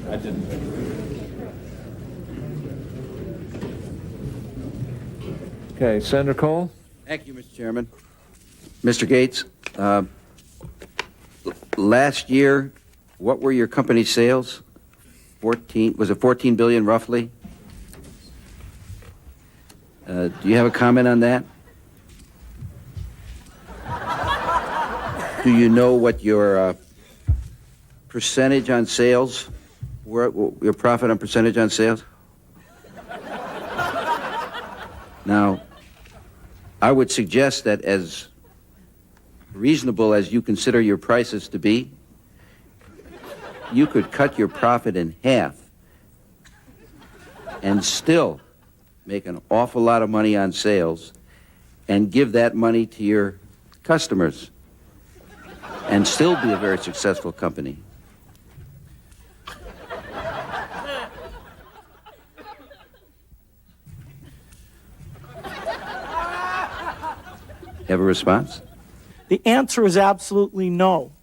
I didn't. Okay, Senator Cole. Thank you, Mr. Chairman. Mr. Gates, last year, what were your company's sales? 14, was it 14 billion roughly? Do you have a comment on that? Do you know what your percentage on sales were, your profit on percentage on sales? Now, I would suggest that as reasonable as you consider your prices to be, you could cut your profit in half and still make an awful lot of money on sales and give that money to your customers and still be a very successful company. Have a response? The answer is absolutely no.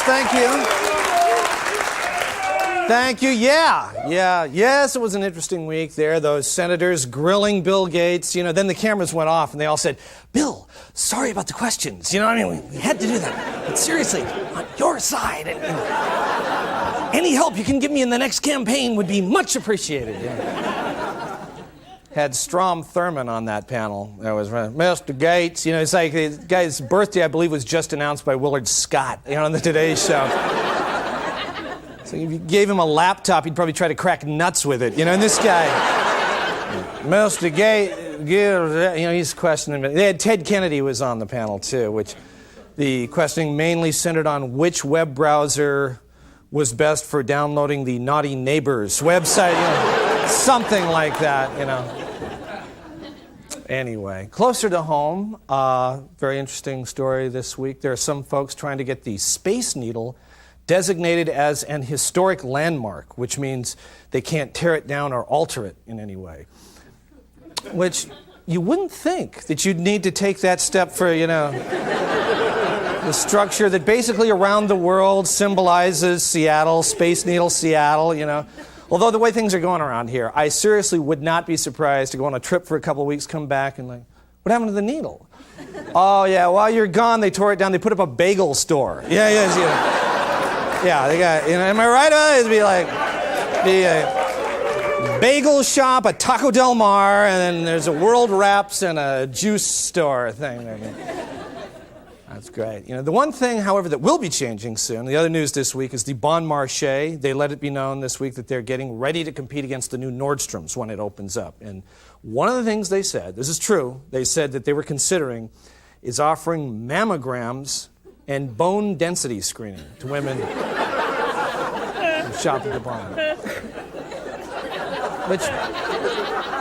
Thank you. Thank you. Yes, it was an interesting week there. Those senators grilling Bill Gates. You know, then the cameras went off and they all said, Bill, sorry about the questions. You know, I mean, we had to do that. But seriously, on your side, any help you can give me in the next campaign would be much appreciated. Yeah. Had Strom Thurmond on that panel. That was Mr. Gates. You know, it's like the guy's birthday, I believe, was just announced by Willard Scott, you know, on the Today Show. So if you gave him a laptop, he'd probably try to crack nuts with it. You know, and this guy, Mr. Gates, you know, he's questioning. They had Ted Kennedy was on the panel too, which the questioning mainly centered on which web browser was best for downloading the Naughty Neighbors website. You know, something like that, you know. Anyway, closer to home, very interesting story this week. There are some folks trying to get the Space Needle designated as an historic landmark, which means they can't tear it down or alter it in any way. Which you wouldn't think that you'd need to take that step for, you know, the structure that basically around the world symbolizes Seattle, Space Needle, Seattle, you know. Although the way things are going around here, I seriously would not be surprised to go on a trip for a couple of weeks, come back and like, what happened to the needle? Oh yeah, while you're gone, they tore it down, they put up a bagel store. Yeah, they got, you know, am I right? It'd be like, a bagel shop, a Taco Del Mar, and then there's a World Wraps and a juice store thing. That's great. You know, the one thing, however, that will be changing soon, the other news this week, is the Bon Marché. They let it be known this week that they're getting ready to compete against the new Nordstrom's when it opens up. And one of the things they said, this is true, they said that they were considering is offering mammograms and bone density screening to women who shop at the Bon. Which,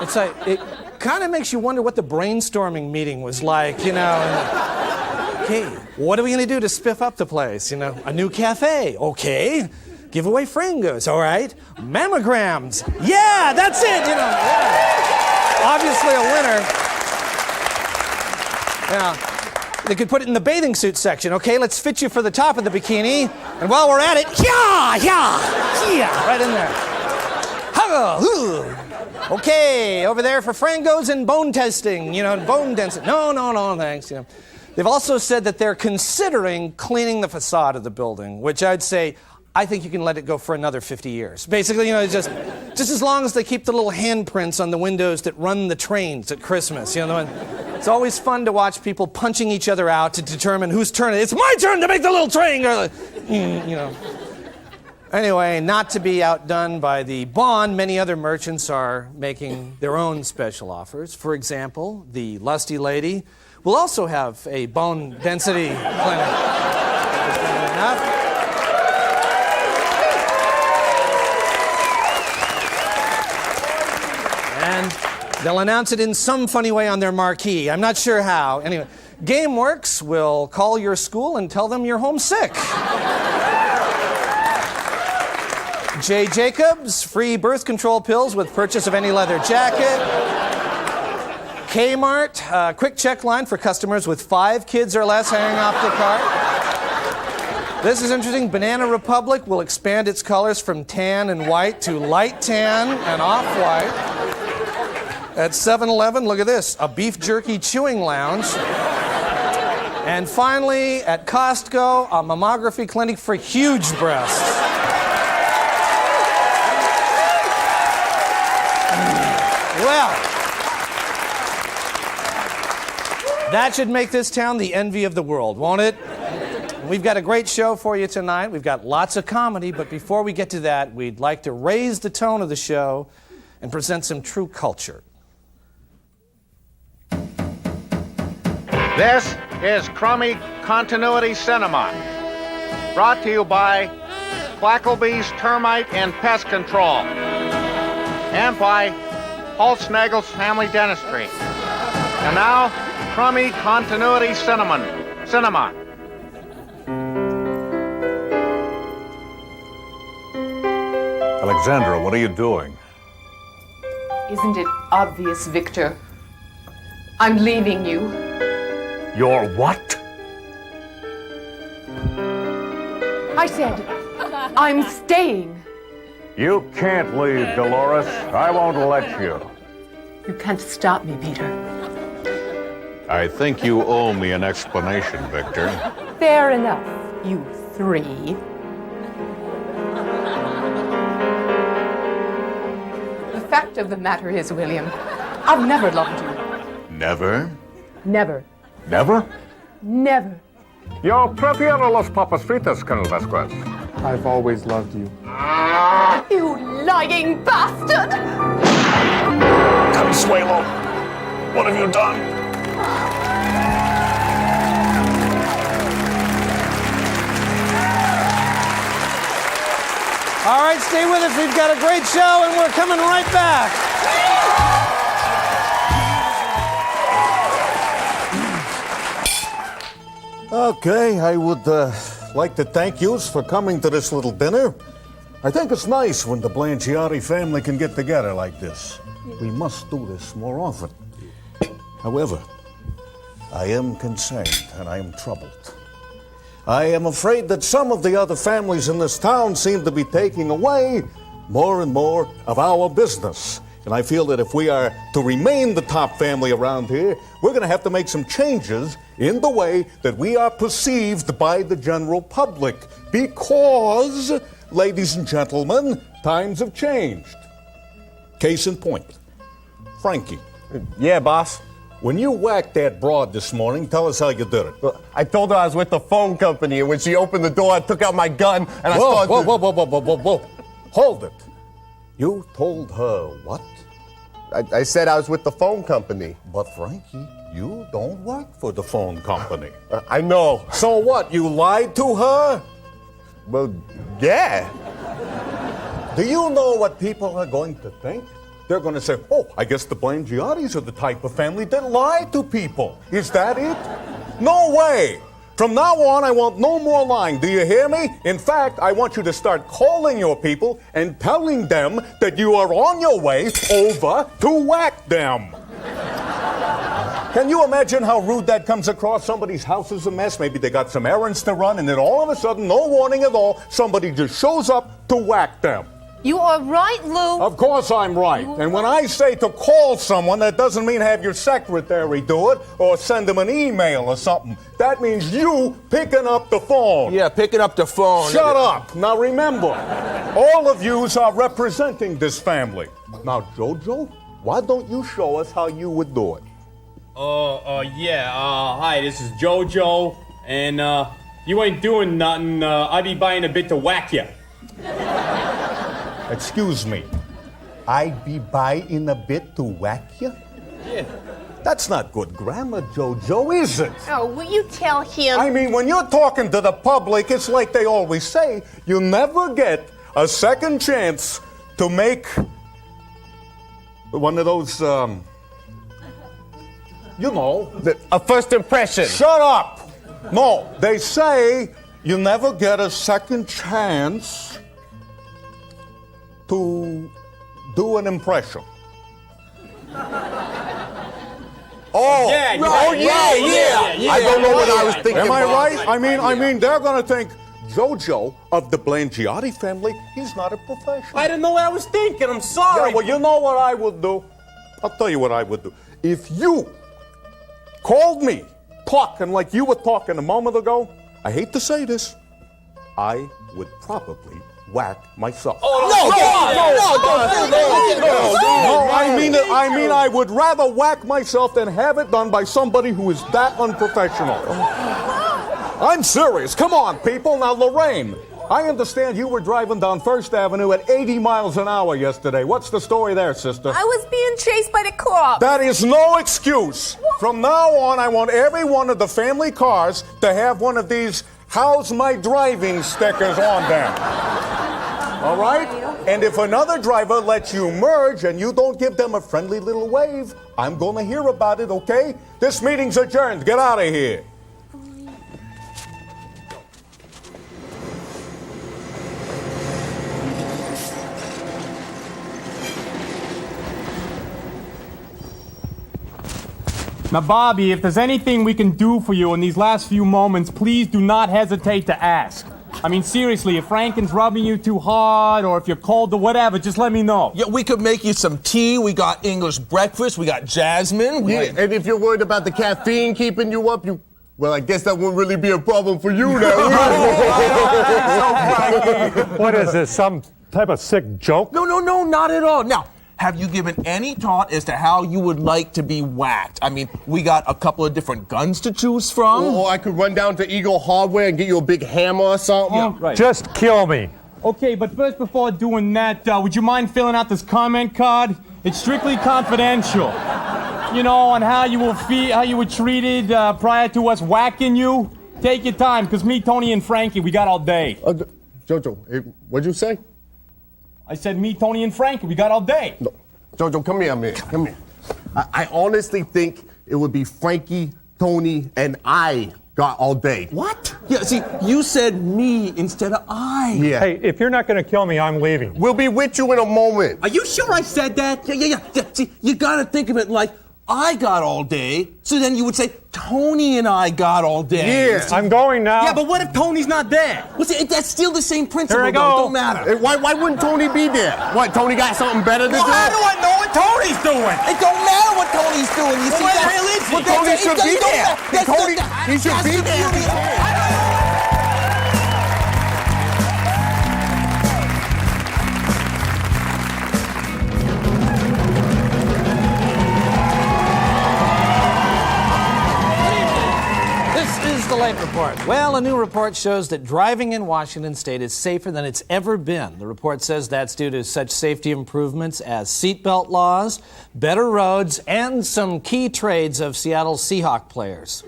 it's like, it kind of makes you wonder what the brainstorming meeting was like, you know. And, okay, what are we going to do to spiff up the place? You know, a new cafe, okay. Give away frangos, all right. Mammograms, yeah, that's it, you know. Yeah. Obviously a winner. Yeah. They could put it in the bathing suit section. Okay, let's fit you for the top of the bikini. And while we're at it, yeah, right in there. Okay, over there for frangos and bone testing, bone density. No, thanks. They've also said that they're considering cleaning the facade of the building, which I'd say, I think you can let it go for another 50 years. Basically, just as long as they keep the little handprints on the windows that run the trains at Christmas. It's always fun to watch people punching each other out to determine whose turn it is. It's my turn to make the little train go. Anyway, not to be outdone by the Bond, many other merchants are making their own special offers. For example, the Lusty Lady will also have a bone density clinic. And they'll announce it in some funny way on their marquee. I'm not sure how. Anyway, GameWorks will call your school and tell them you're homesick. J. Jacobs, free birth control pills with purchase of any leather jacket. Kmart, quick check line for customers with 5 kids or less hanging off the cart. This is interesting. Banana Republic will expand its colors from tan and white to light tan and off-white. At 7-Eleven, look at this, a beef jerky chewing lounge. And finally, at Costco, a mammography clinic for huge breasts. Well, that should make this town the envy of the world, won't it? We've got a great show for you tonight. We've got lots of comedy, but before we get to that, we'd like to raise the tone of the show and present some true culture. This is Crummy Continuity Cinema, brought to you by Quackleby's Termite and Pest Control, and by Holtz-Nagel's Family Dentistry. And now, Crummy Continuity Cinema. Alexandra, what are you doing? Isn't it obvious, Victor? I'm leaving you. You're what? I said, I'm staying. You can't leave, Dolores. I won't let you. You can't stop me, Peter. I think you owe me an explanation, Victor. Fair enough, you 3. The fact of the matter is, William, I've never loved you. Never? Never. Never? Never. Yo prefiero los papas fritas, Colonel Vasquez. I've always loved you. You lying bastard! Consuelo, what have you done? All right, stay with us. We've got a great show, and we're coming right back. Okay, I would like to thank yous for coming to this little dinner. I think it's nice when the Blanchardi family can get together like this. We must do this more often. However, I am concerned and I am troubled. I am afraid that some of the other families in this town seem to be taking away more and more of our business. And I feel that if we are to remain the top family around here, we're going to have to make some changes in the way that we are perceived by the general public. Because, ladies and gentlemen, times have changed. Case in point, Frankie. Yeah, boss. When you whacked that broad this morning, tell us how you did it. Well, I told her I was with the phone company, and when she opened the door, I took out my gun, and I started... Whoa. Hold it. You told her what? I said I was with the phone company. But, Frankie, you don't work for the phone company. I know. So what, you lied to her? Well, yeah. Do you know what people are going to think? They're going to say, oh, I guess the Blancardis are the type of family that lie to people. Is that it? No way. From now on, I want no more lying. Do you hear me? In fact, I want you to start calling your people and telling them that you are on your way over to whack them. Can you imagine how rude that comes across? Somebody's house is a mess. Maybe they got some errands to run, and then all of a sudden, no warning at all, somebody just shows up to whack them. You are right, Lou. Of course I'm right. And when I say to call someone, that doesn't mean have your secretary do it or send them an email or something. That means you picking up the phone. Yeah, picking up the phone. Shut up. Now remember, all of yous are representing this family. Now, Jojo, why don't you show us how you would do it? Hi, this is Jojo, and you ain't doing nothing. I be buying a bit to whack you. Excuse me. I'd be buying a bit to whack you? Yeah. That's not good grammar, Jojo, is it? Oh, will you tell him? I mean, when you're talking to the public, it's like they always say, you never get a second chance to make one of those, a first impression. Shut up! No, they say you never get a second chance to do an impression. Oh, yeah. I don't know what I was thinking. Am I Bob. right? I mean, they're gonna think Jojo of the Blanchardi family, he's not a professional. I didn't know what I was thinking. I'm sorry. Yeah, well, you know what I would do? I'll tell you what I would do. If you called me talking like you were talking a moment ago, I hate to say this, I would probably whack myself. No, I mean, I would rather whack myself than have it done by somebody who is that unprofessional. I'm serious. Come on, people. Now, Lorraine, I understand you were driving down First Avenue at 80 miles an hour yesterday. What's the story there, sister? I was being chased by the cops. That is no excuse. From now on, I want every one of the family cars to have one of these "How's my driving" stickers on them. All right? And if another driver lets you merge and you don't give them a friendly little wave, I'm going to hear about it, okay? This meeting's adjourned. Get out of here. Now, Bobby, if there's anything we can do for you in these last few moments, please do not hesitate to ask. I mean, seriously, if Franken's rubbing you too hard or if you're cold or whatever, just let me know. Yeah, we could make you some tea. We got English breakfast. We got jasmine. And if you're worried about the caffeine keeping you up, well, I guess that wouldn't really be a problem for you now. What is this, some type of sick joke? No, not at all. Now, have you given any thought as to how you would like to be whacked? I mean, we got a couple of different guns to choose from. Or I could run down to Eagle Hardware and get you a big hammer or something. Yeah, right. Just kill me. Okay, but first, before doing that, would you mind filling out this comment card? It's strictly confidential. You know, on how you were treated prior to us whacking you. Take your time, because me, Tony, and Frankie, we got all day. Jojo, what'd you say? I said me, Tony, and Frankie, we got all day. No. Jojo, come here, man. Come here. I honestly think it would be Frankie, Tony, and I got all day. What? Yeah, see, you said me instead of I. Yeah. Hey, if you're not going to kill me, I'm leaving. We'll be with you in a moment. Are you sure I said that? Yeah. See, you gotta think of it like I got all day, so then you would say Tony and I got all day. Yeah. I'm going now. Yeah, but what if Tony's not there? Well, see, that's still the same principle, Here I though. go. Don't matter. Why wouldn't Tony be there? What, Tony got something better to do? Well, how do I know what Tony's doing? It don't matter what Tony's doing. You see, where the hell is he? Well, Tony should be there. He should be there. The Late Report. Well, a new report shows that driving in Washington state is safer than it's ever been. The report says that's due to such safety improvements as seatbelt laws, better roads, and some key trades of Seattle Seahawk players.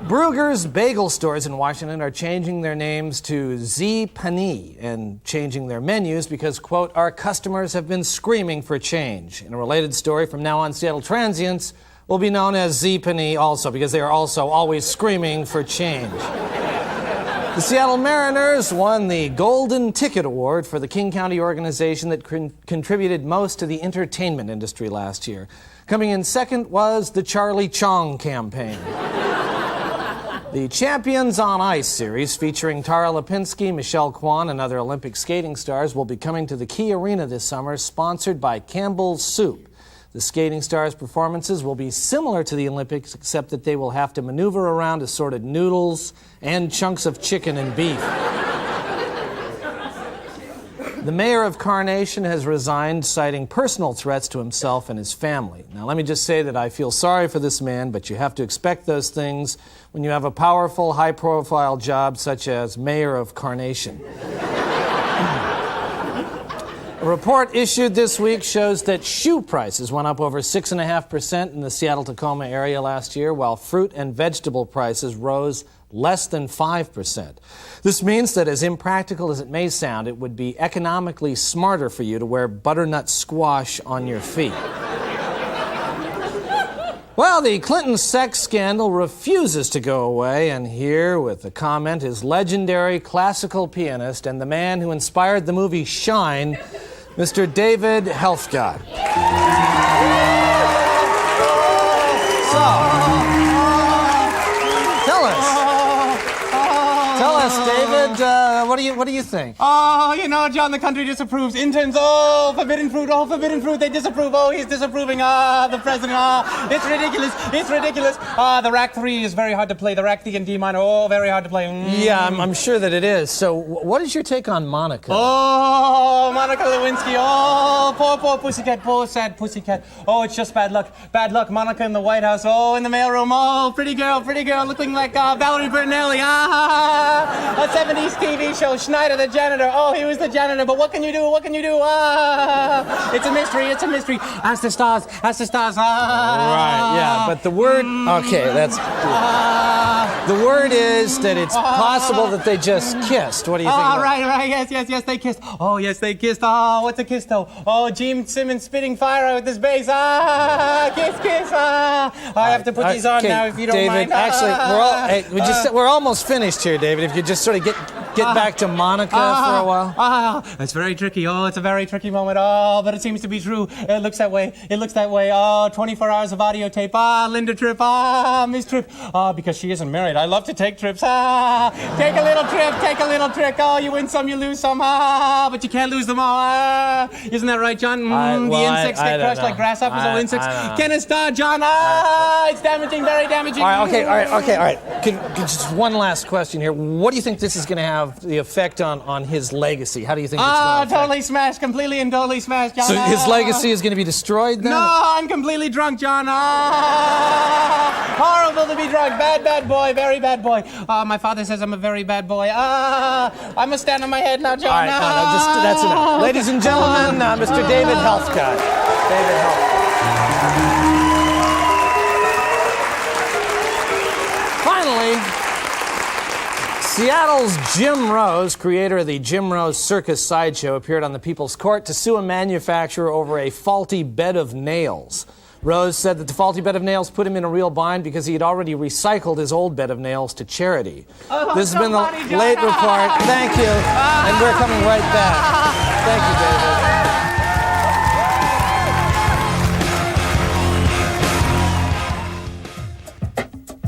Bruegger's bagel stores in Washington are changing their names to Z Pani and changing their menus because, quote, our customers have been screaming for change. In a related story, from now on, Seattle transients will be known as Z-Pani also because they are also always screaming for change. The Seattle Mariners won the Golden Ticket Award for the King County organization that contributed most to the entertainment industry last year. Coming in second was the Charlie Chong campaign. The Champions on Ice series, featuring Tara Lipinski, Michelle Kwan, and other Olympic skating stars, will be coming to the Key Arena this summer, sponsored by Campbell's Soup. The skating stars' performances will be similar to the Olympics, except that they will have to maneuver around assorted noodles and chunks of chicken and beef. The mayor of Carnation has resigned, citing personal threats to himself and his family. Now, let me just say that I feel sorry for this man, but you have to expect those things when you have a powerful, high-profile job such as mayor of Carnation. A report issued this week shows that shoe prices went up over 6.5% in the Seattle-Tacoma area last year, while fruit and vegetable prices rose less than 5%. This means that, as impractical as it may sound, it would be economically smarter for you to wear butternut squash on your feet. Well, the Clinton sex scandal refuses to go away, and here with the comment is legendary classical pianist and the man who inspired the movie Shine, Mr. David Helfgott. Tell us, David, what do you think? Oh, you know, John, the country disapproves. Interns, oh, forbidden fruit, they disapprove. Oh, he's disapproving. The president, it's ridiculous. The rack 3 is very hard to play. The rack D and D minor, oh, very hard to play. Yeah, I'm sure that it is. So what is your take on Monica? Oh, Monica Lewinsky, oh, poor pussycat, poor sad pussycat. Oh, it's just bad luck. Monica in the White House, oh, in the mailroom, oh, pretty girl, looking like Valerie Bertinelli, a 70s TV show, Schneider the janitor. Oh, he was the janitor, but what can you do? It's a mystery. Ask the stars. Right, yeah, but the word, okay, that's, the word is that it's possible that they just kissed. What do you think? Oh, right, yes, they kissed. Oh, yes, they kissed. Oh, what's a kiss, though? Oh, Gene Simmons spitting fire out with his bass. Kiss. I have to put these on now if you don't David, mind. Actually, we're almost finished here, David. If you just sort of get back to Monica for a while. It's very tricky. Oh, it's a very tricky moment. Oh, but it seems to be true. It looks that way. Oh, 24 hours of audio tape. Linda Tripp. Miss Tripp. Because she isn't married. I love to take trips. Take a little trip. Oh, you win some, you lose some. But you can't lose them all. Isn't that right, John? The insects get crushed like grasshoppers or insects. Can it start, John? It's damaging, very damaging. All right. Just one last question here. What do you think this is going to have the effect on his legacy? How do you think it's going to totally smashed, completely and totally smashed, John. So his legacy is going to be destroyed then? No, I'm completely drunk, John. Horrible to be drunk. Bad boy, very bad boy. My father says I'm a very bad boy. I must stand on my head now, John. All right, no, that's enough. Ladies and gentlemen, Mr. David Helfgott. David Helfgott. Finally, Seattle's Jim Rose, creator of the Jim Rose Circus Sideshow, appeared on the People's Court to sue a manufacturer over a faulty bed of nails. Rose said that the faulty bed of nails put him in a real bind because he had already recycled his old bed of nails to charity. This has been the late report. Thank you. And we're coming right back. Thank you, David.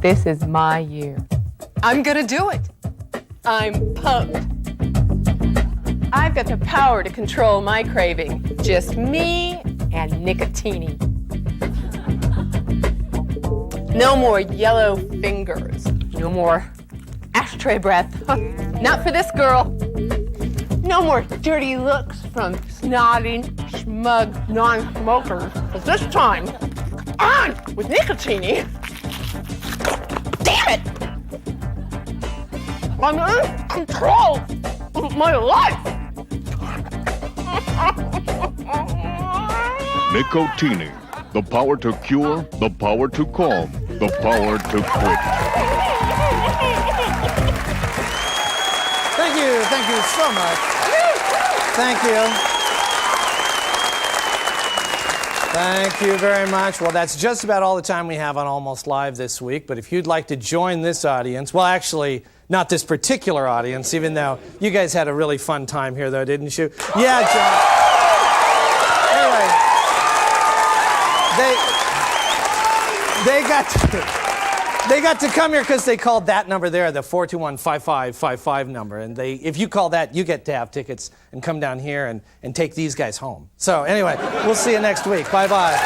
This is my year. I'm gonna do it. I'm pumped. I've got the power to control my craving. Just me and Nicotini. No more yellow fingers. No more ashtray breath. Not for this girl. No more dirty looks from snodding, smug non-smokers. But this time, on with Nicotini. Damn it! I'm in control of my life. Nicotini. The power to cure, the power to calm, the power to quit. Thank you so much. Thank you. Thank you very much. Well, that's just about all the time we have on Almost Live this week. But if you'd like to join this audience, well, actually, not this particular audience, even though you guys had a really fun time here, though, didn't you? Yeah, John. Anyway, They got to come here because they called that number there, the 421-5555 number. And if you call that, you get to have tickets and come down here and take these guys home. So anyway, we'll see you next week. Bye-bye.